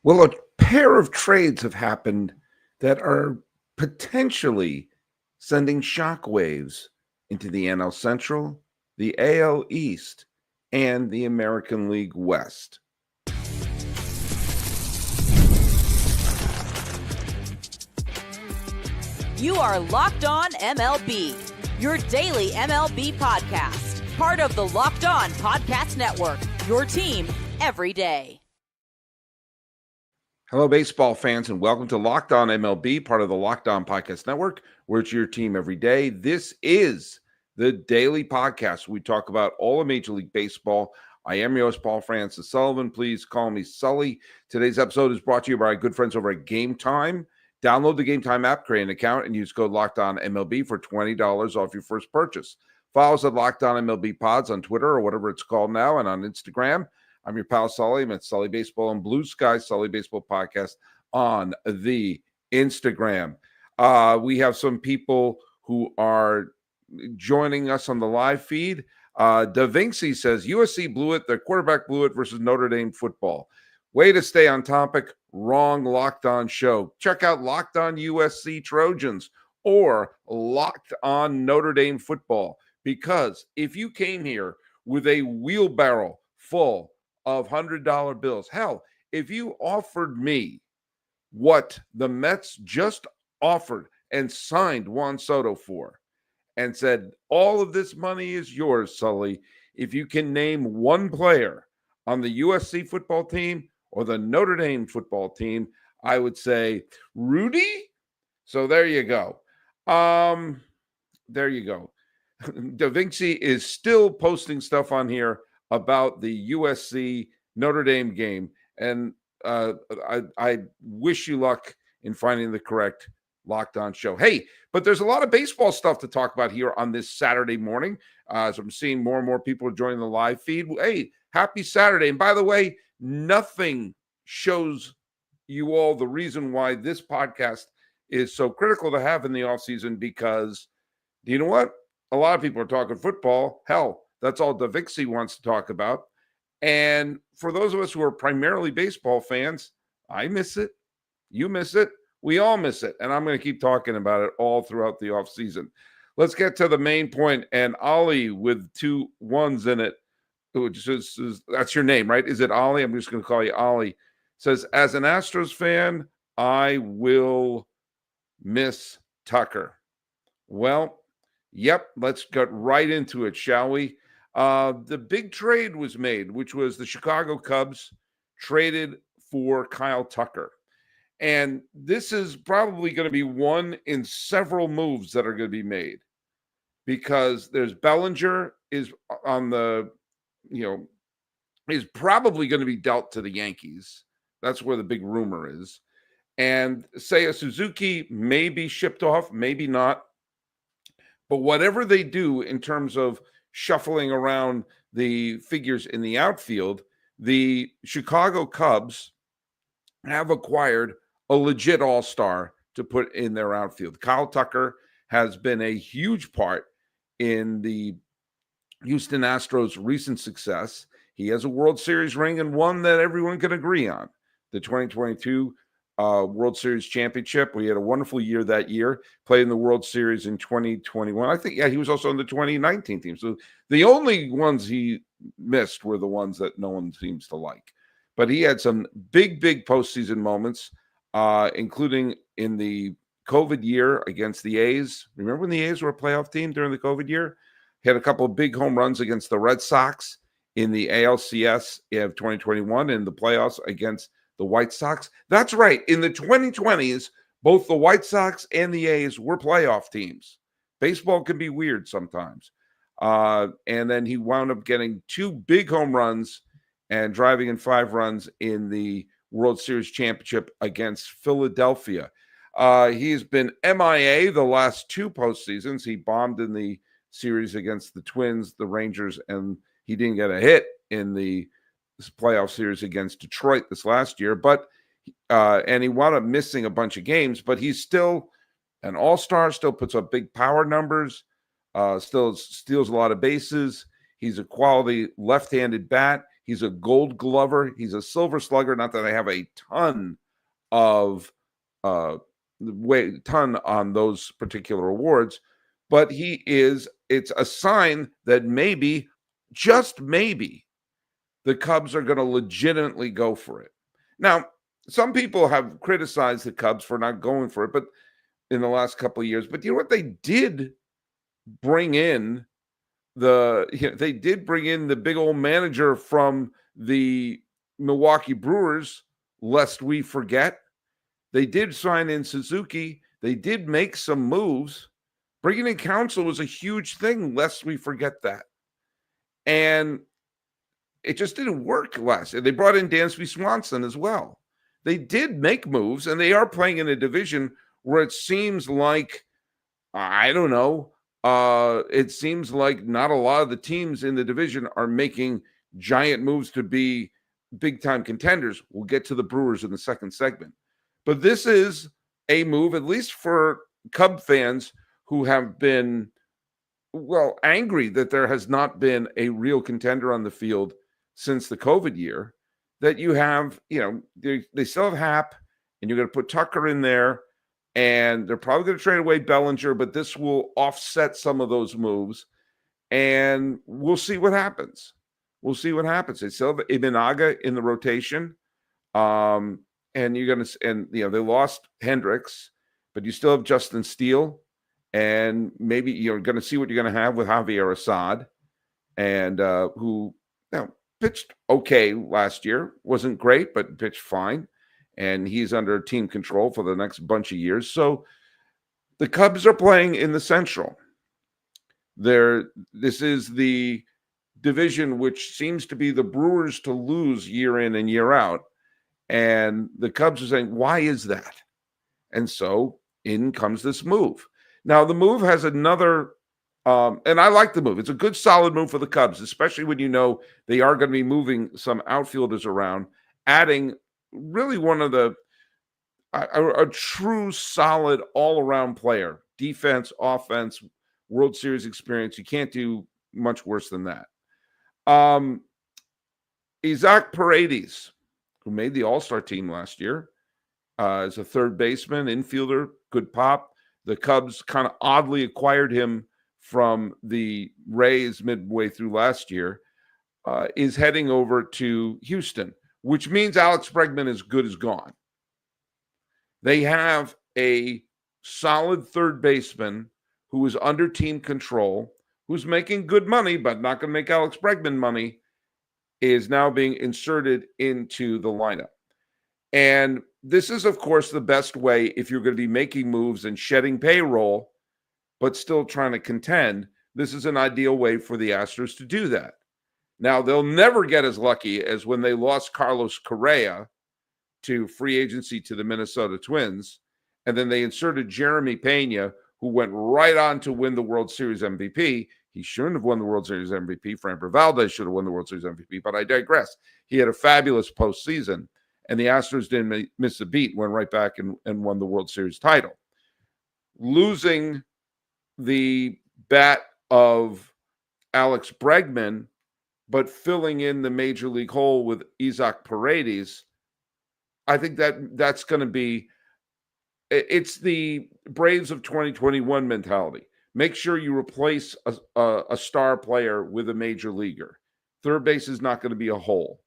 Well, a pair of trades have happened that are potentially sending shockwaves into the NL Central, the AL East, and the American League West. You are Locked On MLB, your daily MLB podcast, part of the Locked On Podcast Network, your team every day. Hello, baseball fans, and welcome to Locked On MLB, part of the Locked On Podcast Network, where it's your team every day. This is the daily podcast. We talk about all of Major League Baseball. I am your host, Paul Francis Sullivan. Please call me Sully. Today's episode is brought to you by our good friends over at Gametime. Download the Gametime app, create an account, and use code LOCKEDONMLB for $20 off your first purchase. Follow us at Locked On MLB Pods on Twitter or whatever it's called now, and on Instagram. I'm your pal Sully. I'm at Sully Baseball and Blue Sky Sully Baseball Podcast on the Instagram. We have some people who are joining us on the live feed. Da Vinci says, USC blew it. Their quarterback blew it versus Notre Dame football. Way to stay on topic. Wrong Locked On show. Check out Locked On USC Trojans or Locked On Notre Dame football. Because if you came here with a wheelbarrow full of $100 bills, hell, if you offered me what the Mets just offered and signed Juan Soto for and said, all of this money is yours, Sully, if you can name one player on the USC football team or the Notre Dame football team, I would say Rudy. So there you go. There you go. Da Vinci is still posting stuff on here about the USC Notre Dame game. And I wish you luck in finding the correct Locked On show. Hey, but there's a lot of baseball stuff to talk about here on this Saturday morning. So I'm seeing more and more people joining the live feed. Hey, happy Saturday. And by the way, nothing shows you all the reason why this podcast is so critical to have in the offseason, because do you know what? A lot of people are talking football. Hell, that's all Da Vinci wants to talk about. And for those of us who are primarily baseball fans, I miss it. You miss it. We all miss it. And I'm going to keep talking about it all throughout the offseason. Let's get to the main point. And Ollie with 2 1s in it, which is that's your name, right? Is it Ollie? I'm just going to call you Ollie. Says, as an Astros fan, I will miss Tucker. Well, yep, let's get right into it, shall we? The big trade was made, which was the Chicago Cubs traded for Kyle Tucker. And this is probably going to be one in several moves that are going to be made, because there's Bellinger is on the, is probably going to be dealt to the Yankees. That's where the big rumor is. And Seiya Suzuki may be shipped off, maybe not. But whatever they do in terms of shuffling around the figures in the outfield, the Chicago Cubs have acquired a legit all-star to put in their outfield. Kyle Tucker has been a huge part in the Houston Astros' recent success. He has a World Series ring, and one that everyone can agree on, the 2022 World Series championship. We had a wonderful year that year, played in the World Series in 2021. I think, he was also on the 2019 team. So the only ones he missed were the ones that no one seems to like. But he had some big postseason moments, including in the COVID year against the A's. Remember when the A's were a playoff team during the COVID year? He had a couple of big home runs against the Red Sox in the ALCS of 2021 in the playoffs against the White Sox. That's right. In the 2020s, both the White Sox and the A's were playoff teams. Baseball can be weird sometimes. And then he wound up getting 2 big home runs and driving in 5 runs in the World Series championship against Philadelphia. He's been MIA the last 2 postseasons. He bombed in the series against the Twins, the Rangers, and he didn't get a hit in the playoff series against Detroit this last year. But and he wound up missing a bunch of games, but he's still an all-star, still puts up big power numbers, still steals a lot of bases. He's a quality left-handed bat. He's a Gold Glover. He's a Silver Slugger. Not that I have a ton of ton on those particular awards, but it's a sign that maybe, just maybe, the Cubs are going to legitimately go for it. Now, some people have criticized the Cubs for not going for it, but in the last couple of years. But you know what? They did bring in the big old manager from the Milwaukee Brewers, lest we forget. They did sign in Suzuki. They did make some moves. Bringing in Counsell was a huge thing, lest we forget that. And it just didn't work last year. They brought in Dansby Swanson as well. They did make moves, and they are playing in a division where it seems like, I don't know, it seems like not a lot of the teams in the division are making giant moves to be big-time contenders. We'll get to the Brewers in the second segment. But this is a move, at least for Cub fans who have been, well, angry that there has not been a real contender on the field since the COVID year, that you have, they still have Happ, and you're going to put Tucker in there, and they're probably going to trade away Bellinger, but this will offset some of those moves, and we'll see what happens. They still have Imanaga in the rotation, and you're going to, they lost Hendricks, but you still have Justin Steele, and maybe you're going to see what you're going to have with Javier Assad, and who pitched okay last year. Wasn't great, but pitched fine. And he's under team control for the next bunch of years. So the Cubs are playing in the Central. This is the division which seems to be the Brewers to lose year in and year out. And the Cubs are saying, why is that? And so in comes this move. Now, the move has another and I like the move. It's a good, solid move for the Cubs, especially when they are going to be moving some outfielders around, adding really one of a true, solid, all-around player. Defense, offense, World Series experience. You can't do much worse than that. Isaac Paredes, who made the All-Star team last year, is a third baseman, infielder, good pop. The Cubs kind of oddly acquired him from the Rays midway through last year, is heading over to Houston, which means Alex Bregman is good as gone. They have a solid third baseman who is under team control, who's making good money, but not going to make Alex Bregman money, is now being inserted into the lineup. And this is, of course, the best way if you're going to be making moves and shedding payroll, but still trying to contend. This is an ideal way for the Astros to do that. Now, they'll never get as lucky as when they lost Carlos Correa to free agency to the Minnesota Twins, and then they inserted Jeremy Pena, who went right on to win the World Series MVP. He shouldn't have won the World Series MVP. Framber Valdez should have won the World Series MVP, but I digress. He had a fabulous postseason, and the Astros didn't miss a beat, went right back and won the World Series title. Losing the bat of Alex Bregman, but filling in the major league hole with Isaac Paredes, I think that's going to be, it's the Braves of 2021 mentality. Make sure you replace a star player with a major leaguer. Third base is not going to be a hole.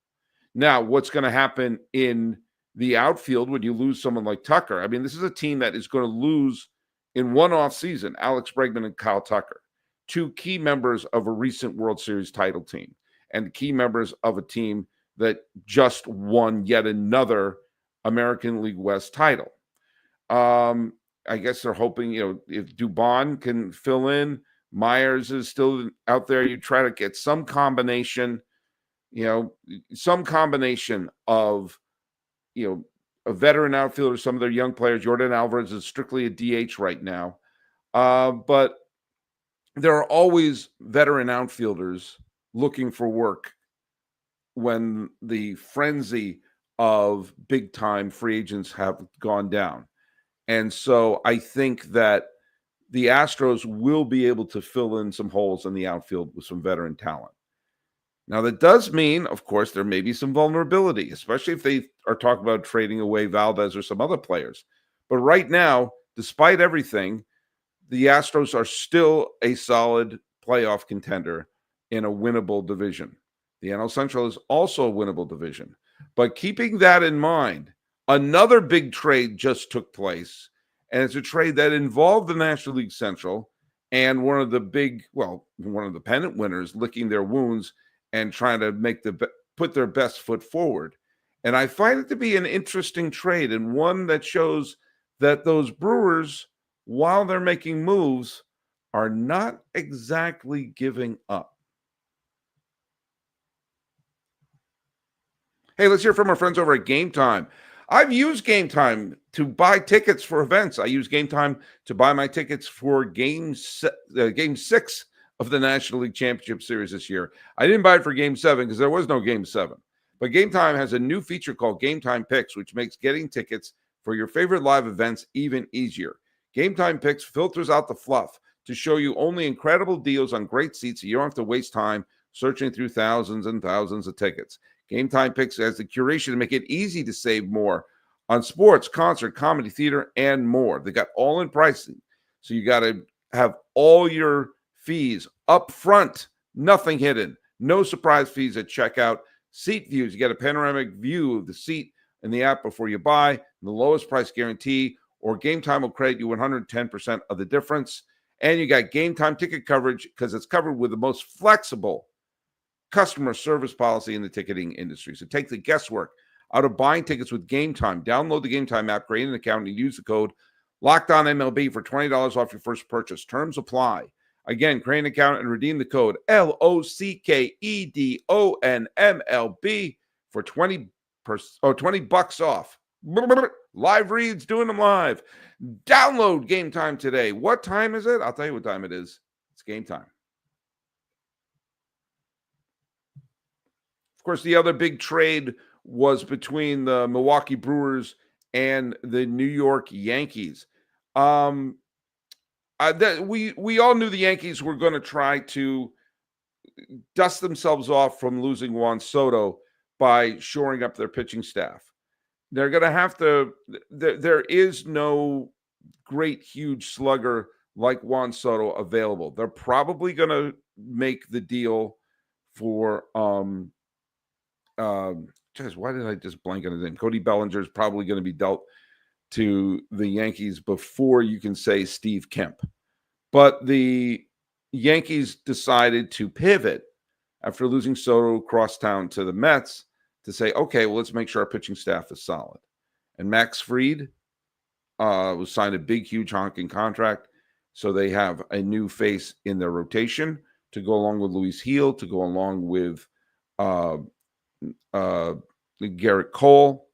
Now, what's going to happen in the outfield when you lose someone like Tucker? I mean, this is a team that is going to lose in one off season, Alex Bregman and Kyle Tucker, two key members of a recent World Series title team and key members of a team that just won yet another American League West title. I guess they're hoping, if Dubon can fill in, Myers is still out there. You try to get some combination of, a veteran outfielder, some of their young players. Jordan Alvarez is strictly a DH right now. But there are always veteran outfielders looking for work when the frenzy of big-time free agents have gone down. And so I think that the Astros will be able to fill in some holes in the outfield with some veteran talent. Now, that does mean, of course, there may be some vulnerability, especially if they are talking about trading away Valdez or some other players. But right now, despite everything, the Astros are still a solid playoff contender in a winnable division. The NL Central is also a winnable division. But keeping that in mind, another big trade just took place, and it's a trade that involved the National League Central and one of the pennant winners licking their wounds and trying to put their best foot forward. And I find it to be an interesting trade, and one that shows that those Brewers, while they're making moves, are not exactly giving up. Hey, let's hear from our friends over at Gametime. I've used Gametime to buy tickets for events. I use Gametime to buy my tickets for Game 6 of the National League Championship Series this year. I didn't buy it for Game 7 because there was no Game 7. But Gametime has a new feature called Gametime Picks, which makes getting tickets for your favorite live events even easier. Gametime Picks filters out the fluff to show you only incredible deals on great seats so you don't have to waste time searching through thousands and thousands of tickets. Gametime Picks has the curation to make it easy to save more on sports, concert, comedy, theater, and more. They got all-in pricing, so you got to have all your fees up front, nothing hidden, no surprise fees at checkout. Seat views, you get a panoramic view of the seat in the app before you buy, the lowest price guarantee, or Gametime will credit you 110% of the difference. And you got Gametime ticket coverage because it's covered with the most flexible customer service policy in the ticketing industry. So take the guesswork out of buying tickets with Gametime. Download the Gametime app, create an account, and use the code LOCKEDONMLB for $20 off your first purchase. Terms apply. Again, create an account and redeem the code LOCKEDONMLB for $20 off. Live reads, doing them live. Download Gametime today. What time is it? I'll tell you what time it is. It's Gametime. Of course, the other big trade was between the Milwaukee Brewers and the New York Yankees. We all knew the Yankees were going to try to dust themselves off from losing Juan Soto by shoring up their pitching staff. They're going to have to. There is no great, huge slugger like Juan Soto available. They're probably going to make the deal for why did I just blank on his name? Cody Bellinger is probably going to be dealt to the Yankees before you can say Steve Kemp. But the Yankees decided to pivot after losing Soto crosstown to the Mets to say, okay, well, let's make sure our pitching staff is solid. And Max Fried was signed a big, huge honking contract. So they have a new face in their rotation to go along with Luis Gil, to go along with Garrett Cole,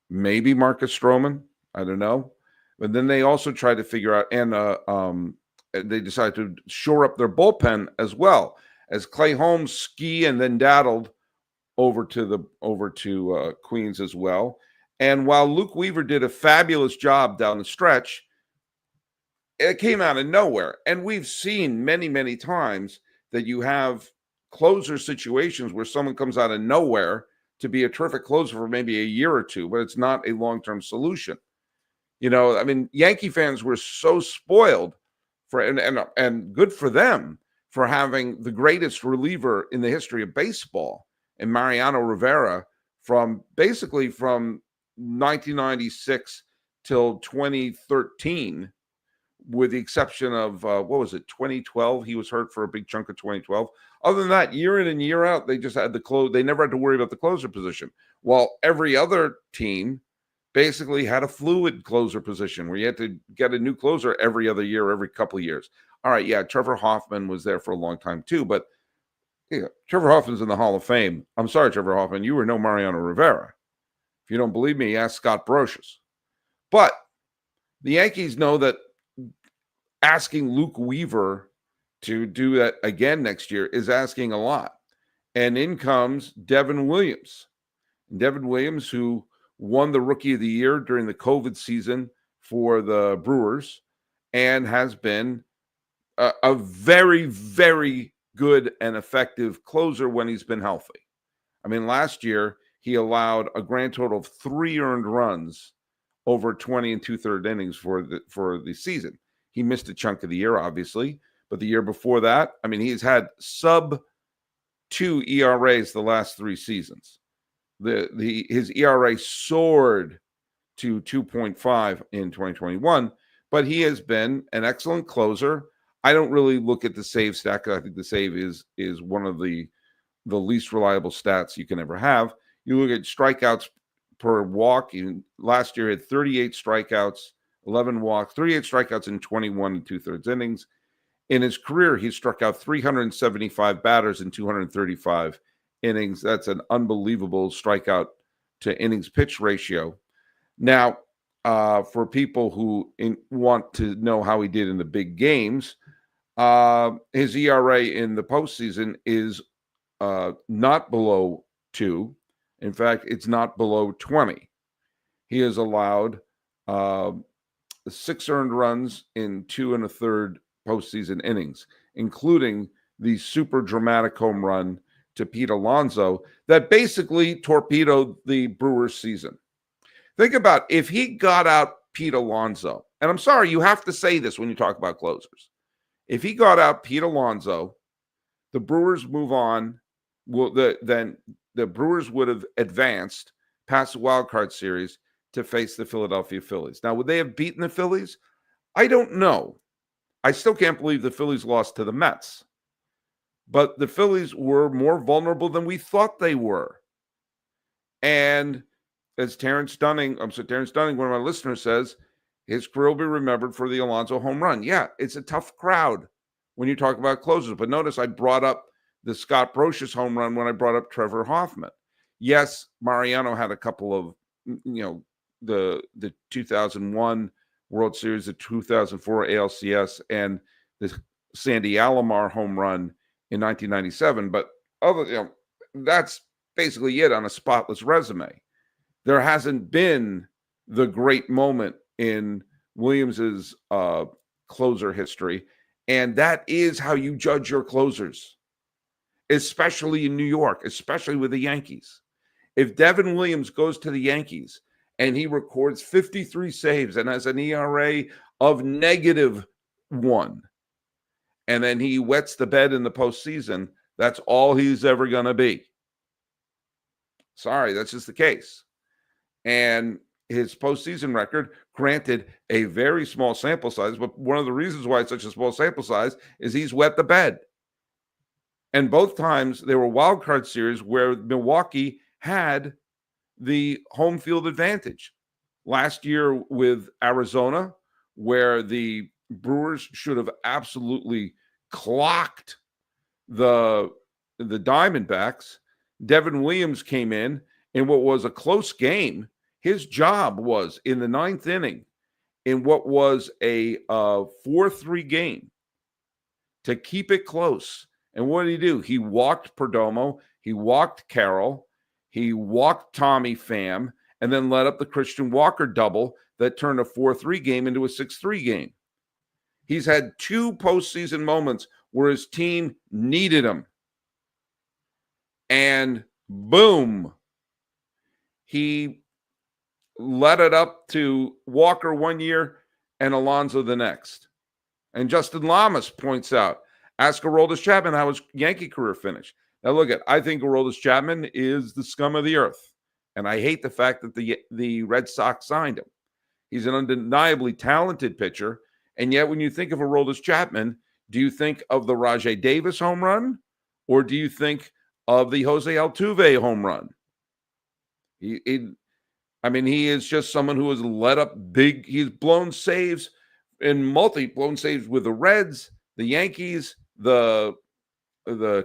maybe Marcus Stroman. I don't know. But then they also tried to figure out, and they decided to shore up their bullpen as well, as Clay Holmes ski and then daddled over to Queens as well. And while Luke Weaver did a fabulous job down the stretch, it came out of nowhere. And we've seen many, many times that you have closer situations where someone comes out of nowhere to be a terrific closer for maybe a year or two, but it's not a long-term solution. You know, I mean, Yankee fans were so spoiled for, and good for them for having the greatest reliever in the history of baseball in Mariano Rivera from 1996 till 2013, with the exception of, 2012? He was hurt for a big chunk of 2012. Other than that, year in and year out, they just had they never had to worry about the closer position. While every other team basically had a fluid closer position where you had to get a new closer every other year, every couple of years. All right, yeah, Trevor Hoffman was there for a long time too, but yeah, Trevor Hoffman's in the Hall of Fame. I'm sorry, Trevor Hoffman, you were no Mariano Rivera. If you don't believe me, ask Scott Brocious. But the Yankees know that asking Luke Weaver to do that again next year is asking a lot. And in comes Devin Williams. Devin Williams, who won the Rookie of the Year during the COVID season for the Brewers and has been a very, very good and effective closer when he's been healthy. I mean, last year he allowed a grand total of 3 earned runs over 20 and 2/3 innings for the season. He missed a chunk of the year, obviously, but the year before that, I mean, he's had sub 2 ERAs the last 3 seasons. His ERA soared to 2.5 in 2021, but he has been an excellent closer. I don't really look at the save stat. I think the save is one of the least reliable stats you can ever have. You look at strikeouts per walk. Last year, he had 38 strikeouts, 11 walks, 38 strikeouts in 21 and 2/3 innings. In his career, he struck out 375 batters in 235 innings. That's an unbelievable strikeout to innings pitch ratio. Now, for people who want to know how he did in the big games, his ERA in the postseason is not below 2. In fact, it's not below 20. He has allowed 6 earned runs in 2 1/3 postseason innings, including the super dramatic home run to Pete Alonso that basically torpedoed the Brewers season. Think about if he got out Pete Alonso, and I'm sorry, you have to say this when you talk about closers. If he got out Pete Alonso, the Brewers move on. Then the Brewers would have advanced past the wild card series to face the Philadelphia Phillies. Now, would they have beaten the Phillies? I don't know. I still can't believe the Phillies lost to the Mets. But the Phillies were more vulnerable than we thought they were. And as Terrence Dunning, one of my listeners says, his career will be remembered for the Alonso home run. Yeah, it's a tough crowd when you talk about closers. But notice I brought up the Scott Brocious home run when I brought up Trevor Hoffman. Yes, Mariano had a couple of, the 2001 World Series, the 2004 ALCS, and the Sandy Alomar home run in 1997. But that's basically it on a spotless resume. There hasn't been the great moment in Williams's closer history, and that is how you judge your closers, especially in New York, especially with the Yankees. If Devin Williams goes to the Yankees and he records 53 saves and has an ERA of -1, and then he wets the bed in the postseason, that's all he's ever going to be. Sorry, that's just the case. And his postseason record, granted a very small sample size, but one of the reasons why it's such a small sample size is he's wet the bed. And both times they were wild card series where Milwaukee had the home field advantage. Last year with Arizona, where the Brewers should have absolutely clocked the Diamondbacks, Devin Williams came in what was a close game. His job was in the 9th inning in what was a 4-3 game to keep it close. And what did he do? He walked Perdomo, he walked Carroll, he walked Tommy Pham, and then led up the Christian Walker double that turned a 4-3 game into a 6-3 game. He's had 2 postseason moments where his team needed him. And boom, he led it up to Walker one year and Alonso the next. And Justin Lamas points out, ask Aroldis Chapman how his Yankee career finished. Now look I think Aroldis Chapman is the scum of the earth. And I hate the fact that the Red Sox signed him. He's an undeniably talented pitcher. And yet when you think of Aroldis Chapman, do you think of the Rajai Davis home run? Or do you think of the Jose Altuve home run? He is just someone who has let up big. He's blown saves blown saves with the Reds, the Yankees, the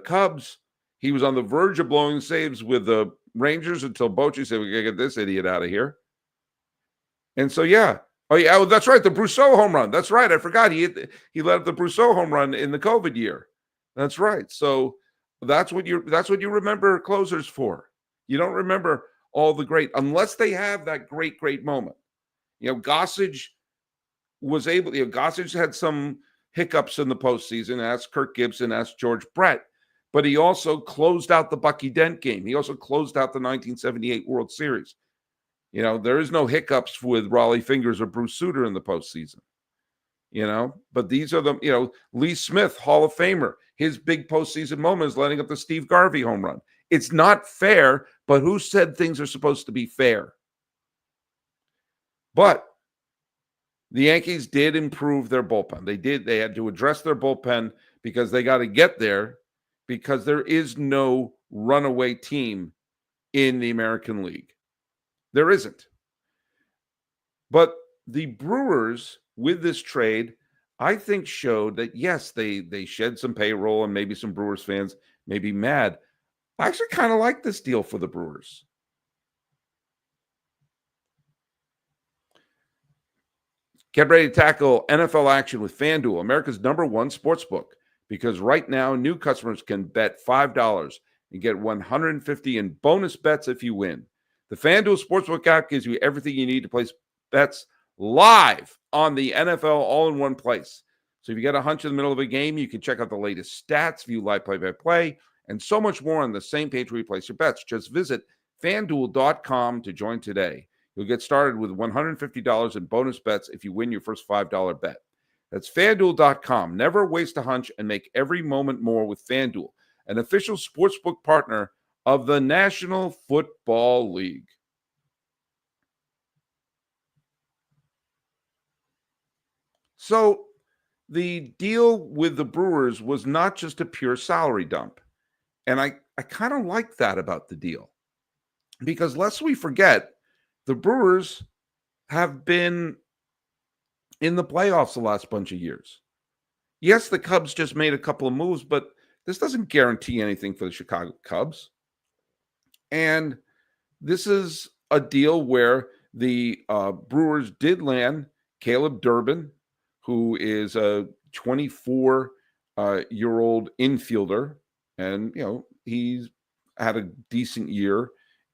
Cubs. He was on the verge of blowing saves with the Rangers until Bochy said, "We gotta get this idiot out of here." And so, yeah. Oh, that's right. The Brousseau home run. That's right. I forgot. He led up the Brousseau home run in the COVID year. That's right. So that's what you remember closers for. You don't remember all the great, unless they have that great moment. Gossage was able, Gossage had some hiccups in the postseason. Ask Kirk Gibson, ask George Brett. But he also closed out the Bucky Dent game. He also closed out the 1978 World Series. There is no hiccups with Raleigh Fingers or Bruce Sutter in the postseason. But these are the, Lee Smith, Hall of Famer. His big postseason moment is letting up the Steve Garvey home run. It's not fair, but who said things are supposed to be fair? But the Yankees did improve their bullpen. They had to address their bullpen because they got to get there because there is no runaway team in the American League. There isn't. But the Brewers, with this trade, I think showed that, yes, they shed some payroll and maybe some Brewers fans may be mad. I actually kind of like this deal for the Brewers. Get ready to tackle NFL action with FanDuel, America's #1 sportsbook, because right now new customers can bet $5 and get $150 in bonus bets if you win. The FanDuel Sportsbook app gives you everything you need to place bets live on the NFL all in one place. So if you get a hunch in the middle of a game, you can check out the latest stats, view live play-by-play, and so much more on the same page where you place your bets. Just visit FanDuel.com to join today. You'll get started with $150 in bonus bets if you win your first $5 bet. That's FanDuel.com. Never waste a hunch and make every moment more with FanDuel, an official sportsbook partner of the National Football League. So the deal with the Brewers was not just a pure salary dump. And I kind of like that about the deal. Because lest we forget, the Brewers have been in the playoffs the last bunch of years. Yes, the Cubs just made a couple of moves, but this doesn't guarantee anything for the Chicago Cubs. And this is a deal where the Brewers did Caleb Durbin, who is a 24-year-old infielder. And, he's had a decent year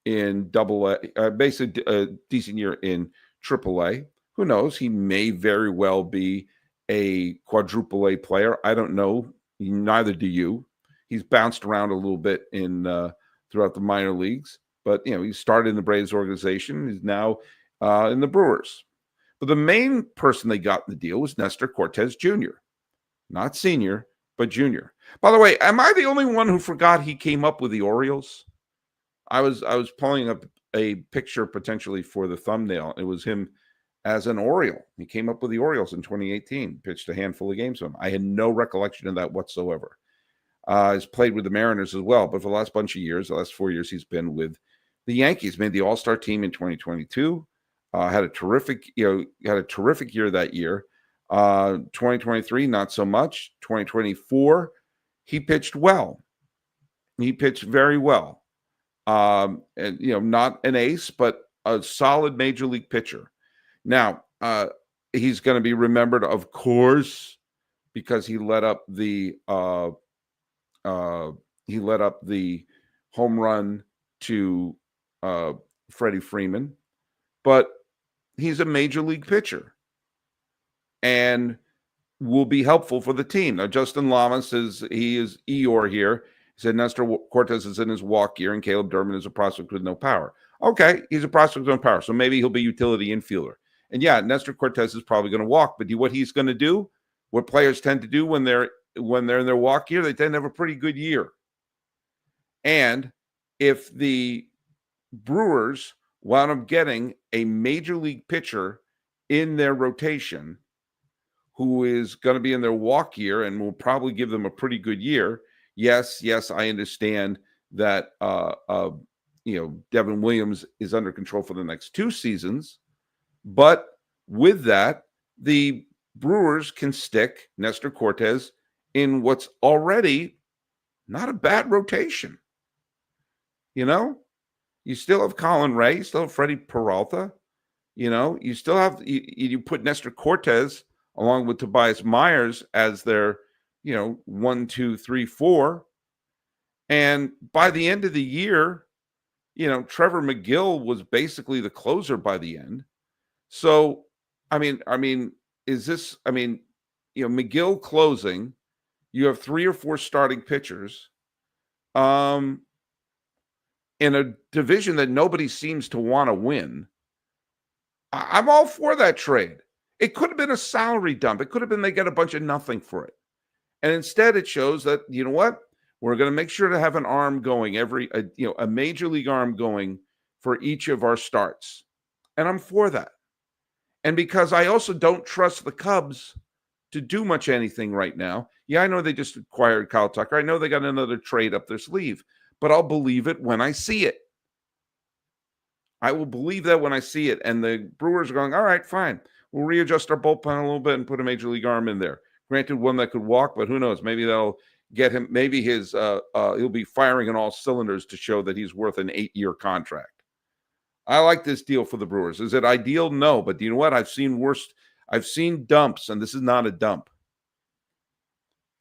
in Double-A, basically a decent year in Triple-A. Who knows? He may very well be a quadruple-A player. I don't know. Neither do you. He's bounced around a little bit in throughout the minor leagues. But, he started in the Braves organization. He's now in the Brewers. But the main person they got in the deal was Nestor Cortes Jr. Not senior, but junior. By the way, am I the only one who forgot he came up with the Orioles? I was pulling up a picture potentially for the thumbnail. It was him as an Oriole. He came up with the Orioles in 2018, pitched a handful of games for them. I had no recollection of that whatsoever. He's played with the Mariners as well, but for the last bunch of years, the last 4 years, he's been with the Yankees. Made the All-Star team in 2022. Had a terrific year that year. 2023, not so much. 2024, he pitched well. He pitched very well. And not an ace, but a solid major league pitcher. Now, he's going to be remembered, of course, because he let up the home run to Freddie Freeman, but he's a major league pitcher and will be helpful for the team. Now, Justin Lama says he is Eeyore here. He said Nestor Cortes is in his walk year and Caleb Durbin is a prospect with no power. Okay, he's a prospect with no power, so maybe he'll be utility infielder. And yeah, Nestor Cortes is probably going to walk, but what he's going to do, what players tend to do when they're in their walk year, they tend to have a pretty good year. And if the Brewers wound up getting a major league pitcher in their rotation who is going to be in their walk year and will probably give them a pretty good year. Yes, I understand that Devin Williams is under control for the next 2 seasons, but with that, the Brewers can stick Nestor Cortes in what's already not a bad rotation. You still have Colin Ray, you still have Freddie Peralta. You still have you put Nestor Cortes along with Tobias Myers as their 1, 2, 3, 4. And by the end of the year, Trevor McGill was basically the closer by the end. So, is this, McGill closing. You have 3 or 4 starting pitchers. In a division that nobody seems to want to win. I'm all for that trade. It could have been a salary dump. It could have been they get a bunch of nothing for it. And instead it shows that, you know what? We're going to make sure to have an arm going a major league arm going for each of our starts. And I'm for that. And because I also don't trust the Cubs to do much anything right now. Yeah, I know they just acquired Kyle Tucker. I know they got another trade up their sleeve, but I'll believe it when I see it. I will believe that when I see it. And the Brewers are going, all right, fine. We'll readjust our bullpen a little bit and put a major league arm in there. Granted, one that could walk, but who knows? Maybe that'll get him. Maybe he'll be firing on all cylinders to show that he's worth an 8-year contract. I like this deal for the Brewers. Is it ideal? No, but you know what? I've seen worse. I've seen dumps, and this is not a dump.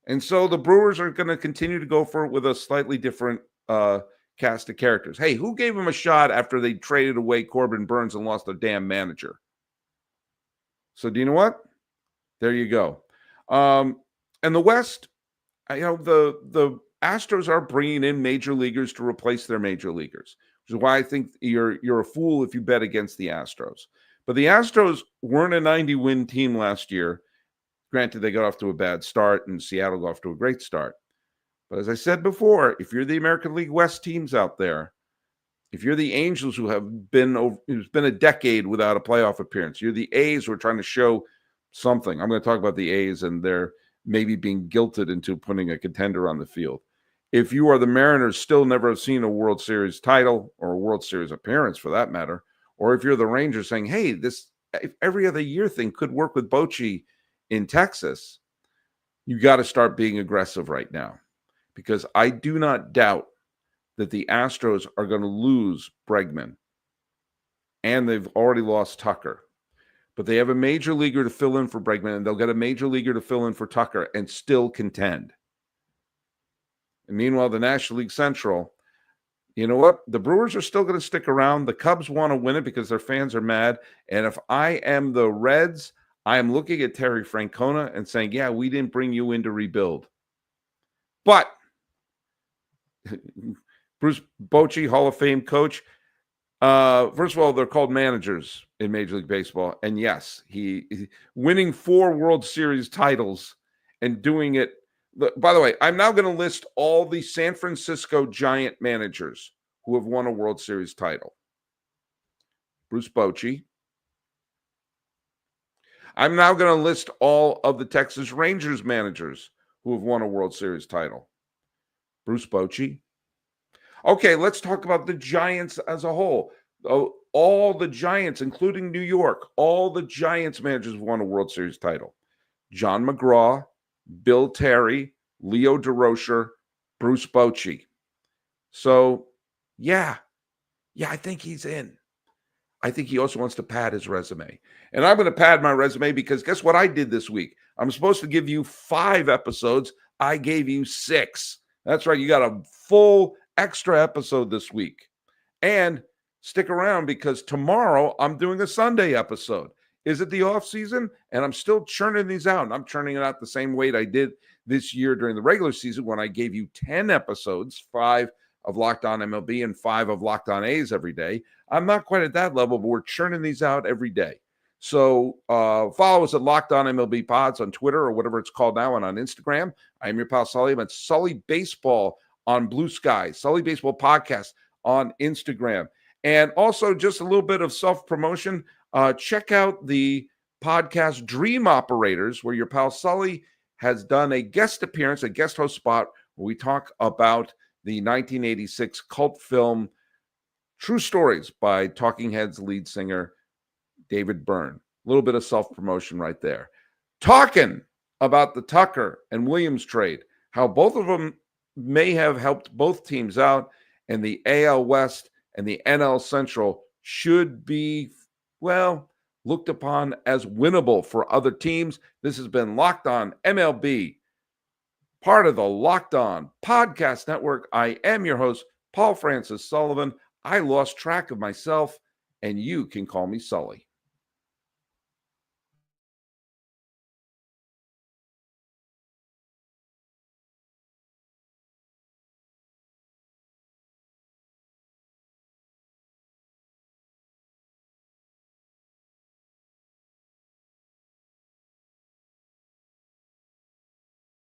And so the Brewers are going to continue to go for it with a slightly different cast of characters. Hey, who gave him a shot after they traded away Corbin Burns and lost their damn manager? So do you know what? There you go. And the West, the Astros are bringing in major leaguers to replace their major leaguers, which is why I think you're a fool if you bet against the Astros. But the Astros weren't a 90-win team last year. Granted, they got off to a bad start, and Seattle got off to a great start. But as I said before, if you're the American League West teams out there, if you're the Angels who's been a decade without a playoff appearance, you're the A's who are trying to show something. I'm going to talk about the A's and they're maybe being guilted into putting a contender on the field. If you are the Mariners, still never have seen a World Series title or a World Series appearance for that matter, or if you're the Rangers saying, hey, this every other year thing could work with Bochy in Texas, you got to start being aggressive right now, because I do not doubt that the Astros are going to lose Bregman, and they've already lost Tucker. But they have a major leaguer to fill in for Bregman, and they'll get a major leaguer to fill in for Tucker and still contend. And meanwhile, the National League Central, you know what? The Brewers are still going to stick around. The Cubs want to win it because their fans are mad. And if I am the Reds, I am looking at Terry Francona and saying, yeah, we didn't bring you in to rebuild. But Bruce Bochy, Hall of Fame coach. First of all, they're called managers in Major League Baseball. And yes, he winning 4 World Series titles and doing it. By the way, I'm now going to list all the San Francisco Giant managers who have won a World Series title. Bruce Bochy. I'm now going to list all of the Texas Rangers managers who have won a World Series title. Bruce Bochy. Okay, let's talk about the Giants as a whole. All the Giants, including New York, all the Giants managers have won a World Series title. John McGraw, Bill Terry, Leo DeRocher, Bruce Bochy. So, yeah, I think he's in. I think he also wants to pad his resume. And I'm going to pad my resume because guess what I did this week? I'm supposed to give you 5 episodes. I gave you 6. That's right. You got a full extra episode this week. And stick around because tomorrow I'm doing a Sunday episode. Is it the off season? And I'm still churning these out. And I'm churning it out the same weight I did this year during the regular season when I gave you 10 episodes, 5 of Locked On MLB and 5 of Locked On A's every day. I'm not quite at that level, but we're churning these out every day. So follow us at Locked On MLB Pods on Twitter or whatever it's called now and on Instagram. I'm your pal Sully. I'm at Sully Baseball on Blue Sky, Sully Baseball Podcast on Instagram. And also just a little bit of self-promotion. Check out the podcast Dream Operators, where your pal Sully has done a guest appearance, a guest host spot, where we talk about the 1986 cult film True Stories by Talking Heads lead singer David Byrne. A little bit of self-promotion right there. Talking about the Tucker and Williams trade, how both of them may have helped both teams out, and the AL West and the NL Central should be, well, looked upon as winnable for other teams. This has been Locked On MLB, part of the Locked On Podcast Network. I am your host, Paul Francis Sullivan. I lost track of myself, and you can call me Sully.